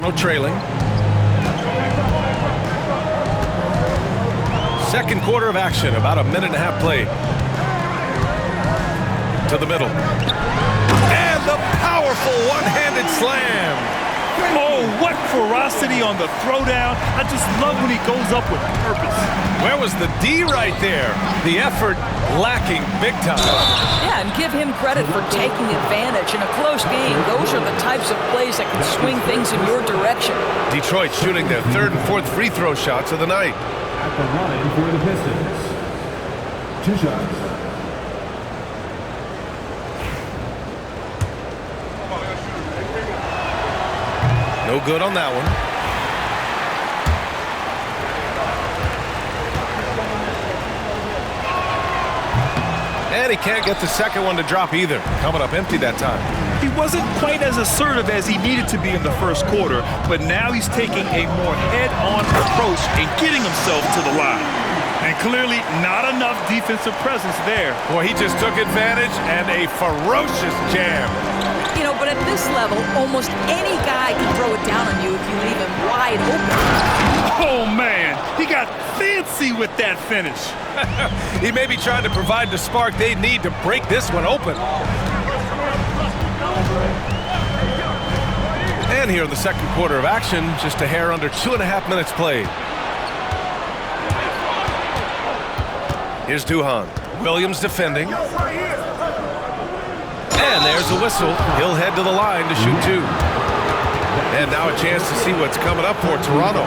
No trailing. Second quarter of action, about a minute and a half play. To the middle. And the powerful one-handed slam. Oh, what ferocity on the throwdown. I just love when he goes up with purpose. Where was the D right there? The effort lacking big time. Yeah, and give him credit for taking advantage. In a close game, those are the types of plays that can swing things in your direction. Detroit shooting their third and fourth free throw shots of the night. At the line for the Pistons. 2 shots. No good on that one. And he can't get the second one to drop either. Coming up empty that time. He wasn't quite as assertive as he needed to be in the first quarter, but now he's taking a more head-on approach and getting himself to the line. And clearly not enough defensive presence there. Boy, he just took advantage and a ferocious jam. You know, but at this level, almost any guy can throw it down on you if you leave him wide open. Oh, man, he got fancy with that finish. He may be trying to provide the spark they need to break this one open. And here in the second quarter of action, just a hair under 2.5 minutes played. Here's Duhan. Williams defending. And there's the whistle. He'll head to the line to shoot 2. And now a chance to see what's coming up for Toronto.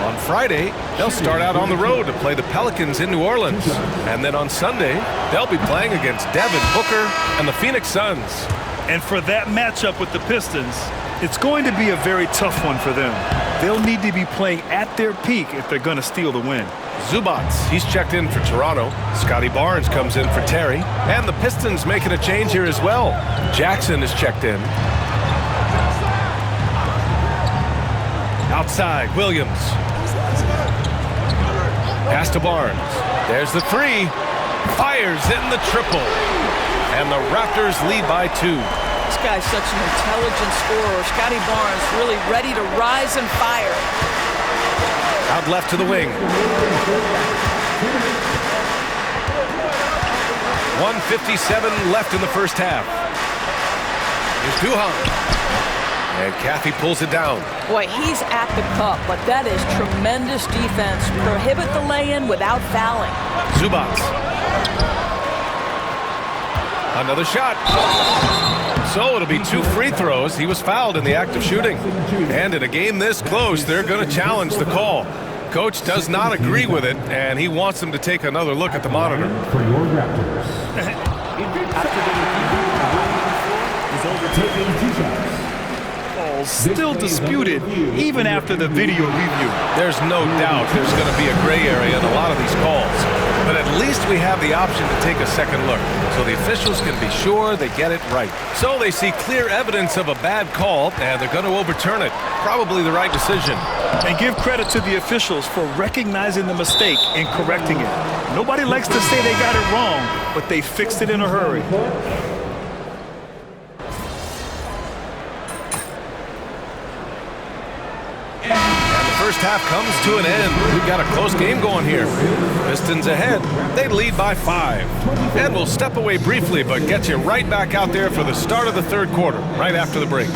On Friday, they'll start out on the road to play the Pelicans in New Orleans. And then on Sunday, they'll be playing against Devin Booker and the Phoenix Suns. And for that matchup with the Pistons, it's going to be a very tough one for them. They'll need to be playing at their peak if they're going to steal the win. Zubats, he's checked in for Toronto. Scotty Barnes comes in for Terry. And the Pistons making a change here as well. Jackson is checked in. Outside, Williams. Pass to Barnes. There's the 3. Fires in the triple. And the Raptors lead by 2. This guy's such an intelligent scorer. Scotty Barnes really ready to rise and fire. Out left to the wing. 1:57 left in the first half. Here's Duhan. And Cathy pulls it down. Boy, he's at the cup, but that is tremendous defense. Prohibit the lay-in without fouling. Zubats. Another shot. So it'll be 2 free throws. He was fouled in the act of shooting. And in a game this close, they're going to challenge the call. Coach does not agree with it, and he wants them to take another look at the monitor. For your Raptors. After is overtaking 2 shots. Still disputed even after the video review. There's no doubt there's going to be a gray area in a lot of these calls. But at least we have the option to take a second look, so the officials can be sure they get it right. So they see clear evidence of a bad call, and they're going to overturn it. Probably the right decision. And give credit to the officials for recognizing the mistake and correcting it. Nobody likes to say they got it wrong, but they fixed it in a hurry. First half comes to an end. We've got a close game going here. Pistons ahead. They lead by 5. And we'll step away briefly, but get you right back out there for the start of the third quarter, right after the break.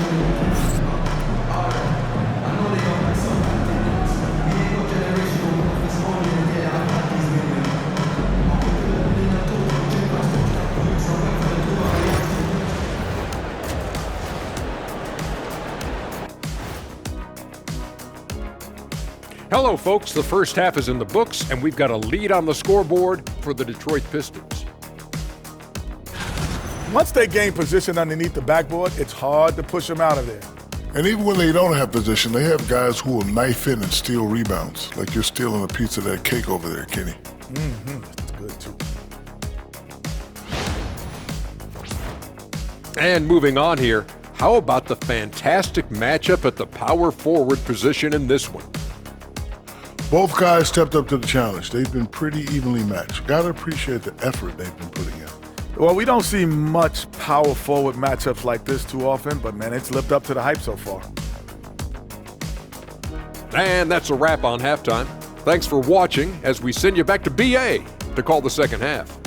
Hello, folks. The first half is in the books, and we've got a lead on the scoreboard for the Detroit Pistons. Once they gain position underneath the backboard, it's hard to push them out of there. And even when they don't have position, they have guys who will knife in and steal rebounds, like you're stealing a piece of that cake over there, Kenny. That's good, too. And moving on here, how about the fantastic matchup at the power forward position in this one? Both guys stepped up to the challenge. They've been pretty evenly matched. Gotta appreciate the effort they've been putting in. Well, we don't see much power forward matchups like this too often, but man, it's lived up to the hype so far. And that's a wrap on halftime. Thanks for watching as we send you back to BA to call the second half.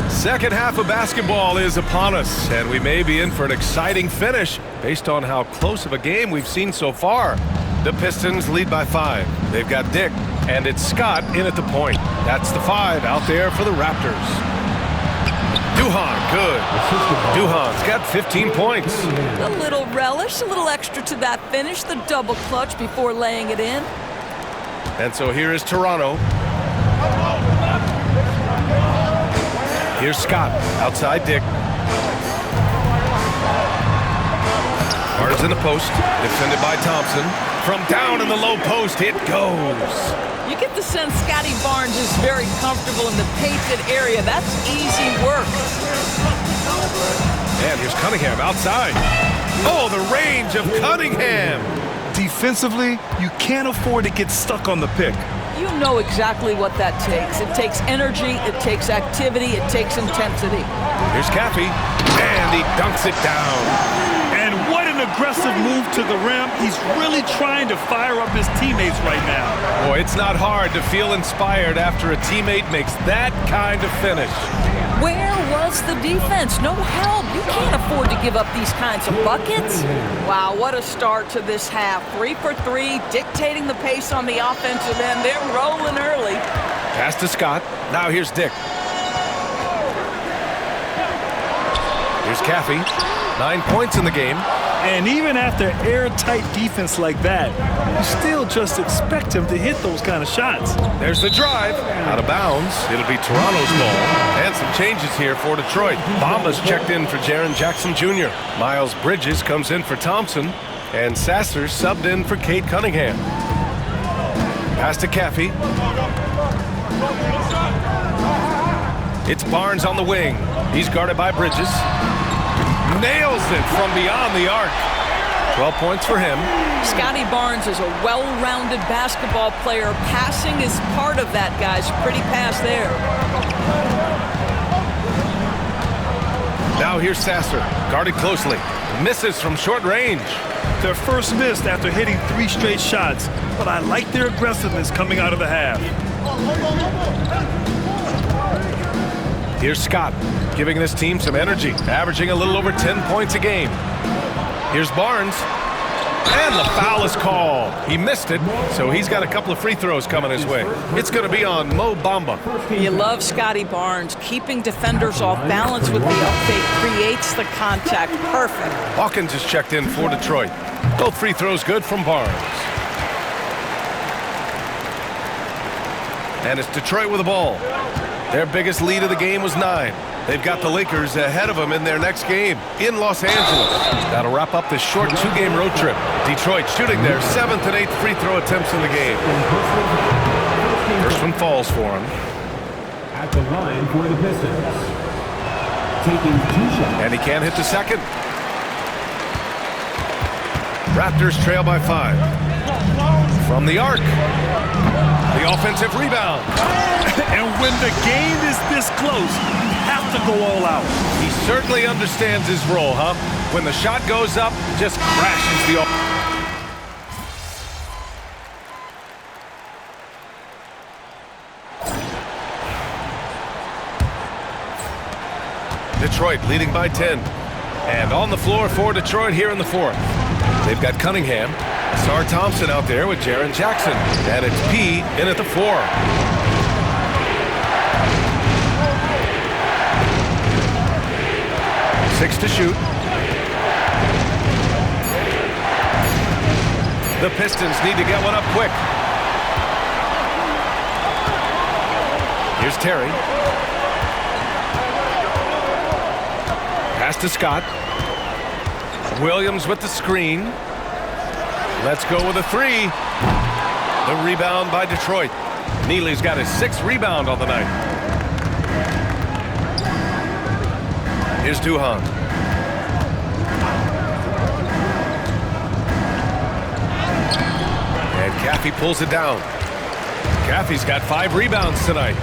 Second half of basketball is upon us, and we may be in for an exciting finish based on how close of a game we've seen so far. The Pistons lead by 5. They've got Dick, and it's Scott in at the point. That's the 5 out there for the Raptors. Duhan, good. Duhan's got 15 points. A little relish, a little extra to that finish, the double clutch before laying it in. And so here is Toronto. Here's Scott, outside Dick. Barnes in the post, defended by Thompson. From down in the low post, it goes. You get the sense Scotty Barnes is very comfortable in the painted area. That's easy work. And here's Cunningham outside. Oh, the range of Cunningham. Defensively, you can't afford to get stuck on the pick. You know exactly what that takes. It takes energy, it takes activity, it takes intensity. Here's Caffey, and he dunks it down. And what an aggressive move to the rim. He's really trying to fire up his teammates right now. Boy, it's not hard to feel inspired after a teammate makes that kind of finish. Where was the defense? No help. You can't afford to give up these kinds of buckets. Wow, what a start to this half. 3 for 3, dictating the pace on the offensive end. They're rolling early. Pass to Scott. Now here's Dick. Here's Caffey. 9 points in the game. And even after airtight defense like that, you still just expect him to hit those kind of shots. There's the drive. Out of bounds. It'll be Toronto's ball. And some changes here for Detroit. Bamba's checked in for Jaren Jackson Jr. Miles Bridges comes in for Thompson. And Sasser subbed in for Cade Cunningham. Pass to Caffey. It's Barnes on the wing. He's guarded by Bridges. Nails it from beyond the arc. 12 points for him. Scotty Barnes is a well-rounded basketball player. Passing is part of that, guys. Pretty pass there. Now here's Sasser, guarded closely. Misses from short range. Their first miss after hitting 3 straight shots, but I like their aggressiveness coming out of the half. Here's Scott, giving this team some energy, averaging a little over 10 points a game. Here's Barnes, and the foul is called. He missed it, so he's got a couple of free throws coming his way. It's going to be on Mo Bamba. You love Scotty Barnes. Keeping defenders off balance with the upfake creates the contact. Perfect. Hawkins is checked in for Detroit. Both free throws good from Barnes. And it's Detroit with the ball. Their biggest lead of the game was 9. They've got the Lakers ahead of them in their next game in Los Angeles. That'll wrap up this short 2-game road trip. Detroit shooting their 7th and 8th free throw attempts in the game. First one falls for him. At the line for the Pistons. Taking 2 shots. And he can't hit the second. Raptors trail by 5. From the arc. The offensive rebound. And when the game is this close, you have to go all out. He certainly understands his role, huh? When the shot goes up, just crashes the Detroit leading by 10. And on the floor for Detroit here in the 4th. They've got Cunningham. Sar Thompson out there with Jaren Jackson. And it's P in at the 4. Six to shoot. The Pistons need to get one up quick. Here's Terry. Pass to Scott. Williams with the screen. Let's go with a 3. The rebound by Detroit. Neely's got his 6th rebound on the night. Here's Duhan. And Caffey pulls it down. Caffey's got 5 rebounds tonight.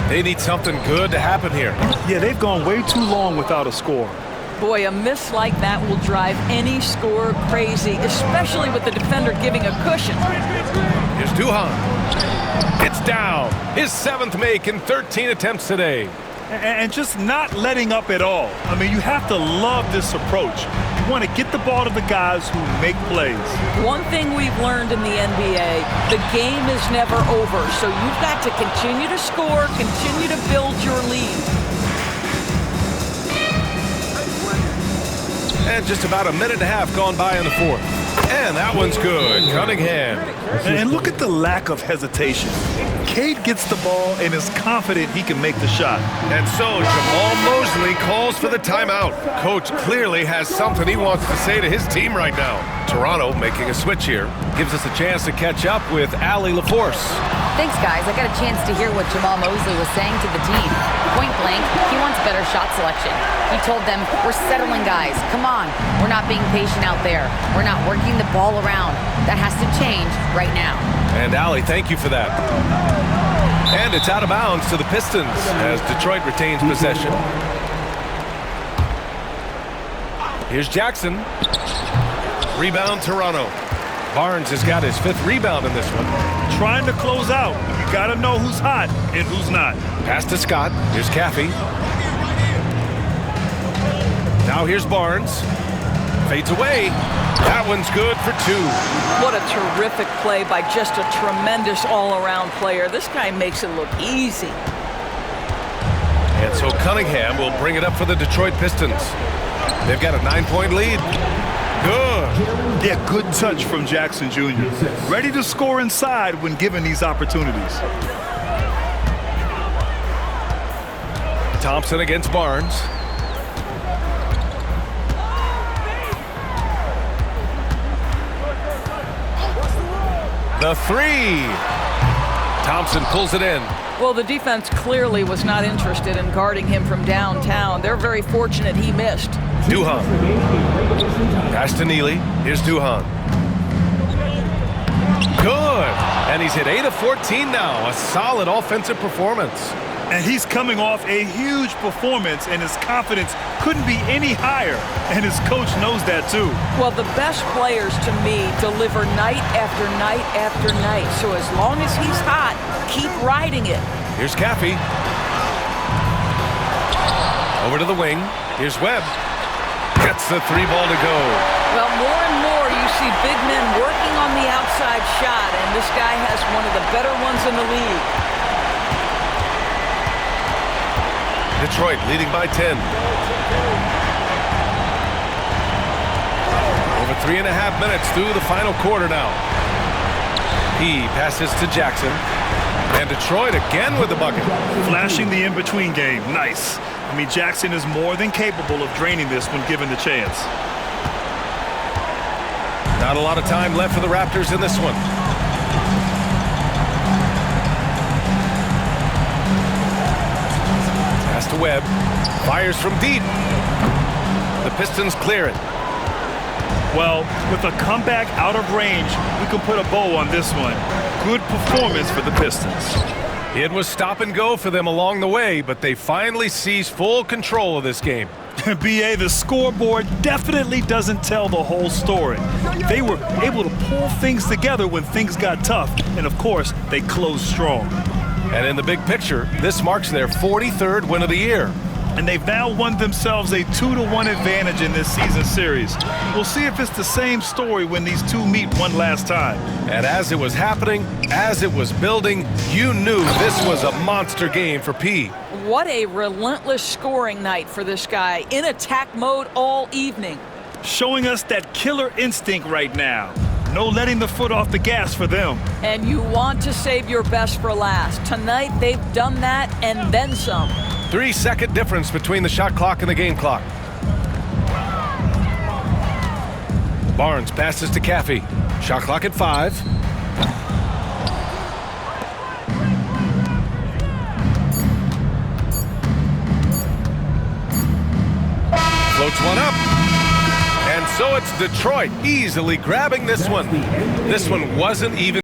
They need something good to happen here. Yeah, they've gone way too long without a score. Boy, a miss like that will drive any scorer crazy, especially with the defender giving a cushion. Here's Duhan. It's down. His 7th make in 13 attempts today. And just not letting up at all. I mean, you have to love this approach. You want to get the ball to the guys who make plays. One thing we've learned in the NBA, the game is never over, so you've got to continue to score, continue to build your lead. And just about a minute and a half gone by in the 4th. And that one's good. Cunningham. And look at the lack of hesitation. Cade gets the ball and is confident he can make the shot. And so Jamal Mosley calls for the timeout. Coach clearly has something he wants to say to his team right now. Toronto making a switch here. Gives us a chance to catch up with Allie LaForce. Thanks, guys. I got a chance to hear what Jamal Mosley was saying to the team. Point blank, he wants better shot selection. He told them, we're settling, guys. Come on. We're not being patient out there. We're not working the ball around. That has to change right now. And Allie, thank you for that. And it's out of bounds to the Pistons as Detroit retains possession. Here's Jackson. Rebound, Toronto. Barnes has got his 5th rebound in this one. Trying to close out. You got to know who's hot and who's not. Pass to Scott. Here's Caffey. Now here's Barnes. Fades away. That one's good for 2. What a terrific play by just a tremendous all-around player. This guy makes it look easy. And so Cunningham will bring it up for the Detroit Pistons. They've got a 9-point lead. Good. Yeah, good touch from Jackson Jr. Ready to score inside when given these opportunities. Thompson against Barnes. The 3. Thompson pulls it in. Well, the defense clearly was not interested in guarding him from downtown. They're very fortunate he missed. Duhan. Pass to Neely. Here's Duhan. Good. And he's hit 8 of 14 now. A solid offensive performance. And he's coming off a huge performance, and his confidence couldn't be any higher. And his coach knows that, too. Well, the best players, to me, deliver night after night after night. So as long as he's hot, keep riding it. Here's Caffey. Over to the wing. Here's Webb. Gets the 3 ball to go. Well, more and more you see big men working on the outside shot, and this guy has one of the better ones in the league. Detroit leading by 10. Over 3.5 minutes through the final quarter now. He passes to Jackson. And Detroit again with the bucket. Flashing the in-between game. Nice. I mean, Jackson is more than capable of draining this when given the chance. Not a lot of time left for the Raptors in this one. Pass to Webb. Fires from deep. The Pistons clear it. Well, with a comeback out of range, we can put a bow on this one. Good performance for the Pistons. It was stop and go for them along the way, but they finally seized full control of this game. BA, the scoreboard definitely doesn't tell the whole story. They were able to pull things together when things got tough, and of course, they closed strong. And in the big picture, this marks their 43rd win of the year. And they've now won themselves a 2-1 advantage in this season series. We'll see if it's the same story when these two meet one last time. And as it was happening, as it was building, you knew this was a monster game for P. What a relentless scoring night for this guy, in attack mode all evening. Showing us that killer instinct right now. No letting the foot off the gas for them. And you want to save your best for last. Tonight, they've done that and then some. 3-second difference between the shot clock and the game clock. Barnes passes to Caffey. Shot clock at 5. Floats one up. And so it's Detroit easily grabbing this one. This one wasn't even